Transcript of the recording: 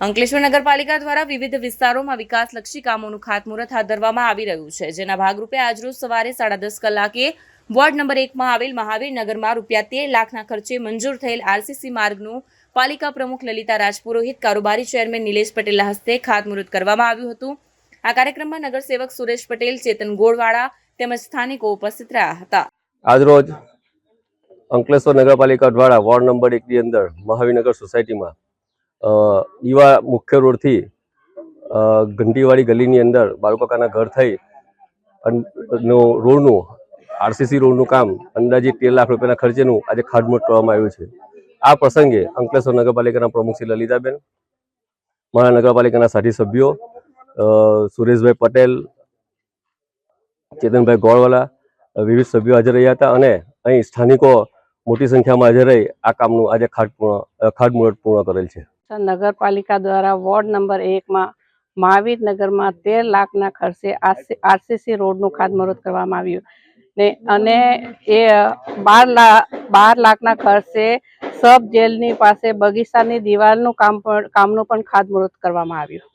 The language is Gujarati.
અંકલેશ્વર નગરપાલિકા દ્વારા વિવિધ વિસ્તારોમાં વિકાસલક્ષી કામોનું ખાતમુહૂર્ત હાથ ધરવામાં આવી રહ્યું છે, જેના ભાગરૂપે આજરોજ સવારે 10:30 કલાકે વોર્ડ નંબર 1 માં આવેલ મહાવીર નગરમાં ₹13 લાખના ખર્ચે મંજૂર થયેલ આરસીસી માર્ગનું પાલિકા પ્રમુખ લલિતા રાજપુરોહિત, કારોબારી ચેરમેન નિલેશ પટેલના હસ્તે ખાતમુહૂર્ત કરવામાં આવ્યું હતું। આ કાર્યક્રમમાં નગરસેવક સુરેશ પટેલ, ચેતન ગોળવાડા તેમજ સ્થાનિકો ઉપસ્થિત રહ્યા હતા। આજરોજ અંકલેશ્વર નગરપાલિકા દ્વારા વોર્ડ નંબર 1 ની અંદર મહાવીરનગર સોસાયટીમાં દીવા મુખ્ય રોડથી ઘંટીવાળી ગલીની અંદર બાળકોના ઘર થઈ રોડનું આરસીસી રોડનું કામ અંદાજિત ₹13 લાખ રૂપિયાના ખર્ચેનું આજે ખાતમુહૂર્ત કરવામાં આવ્યું છે। આ પ્રસંગે અંકલેશ્વર નગરપાલિકાના પ્રમુખ શ્રી લલિતાબેન, મારા નગરપાલિકાના સાથી સભ્યો સુરેશભાઈ પટેલ, ચેતનભાઈ ગોળવાલા, વિવિધ સભ્યો હાજર રહ્યા હતા અને અહીં સ્થાનિકો મોટી સંખ્યામાં હાજર રહી આ કામનું આજે ખાતમુહૂર્ત પૂર્ણ કરેલ છે। નગરપાલિકા દ્વારા વોર્ડ નંબર 1 માં મહાવીર નગરમાં 13 લાખના ખર્ચે આરસીસી રોડનું ખાતમુહૂર્ત કરવામાં આવ્યું ને અને એ 12 લાખના ખર્ચે સબ જેલની પાસે બગીચાની દિવાલનું કામનું પણ ખાતમુહૂર્ત કરવામાં આવ્યું।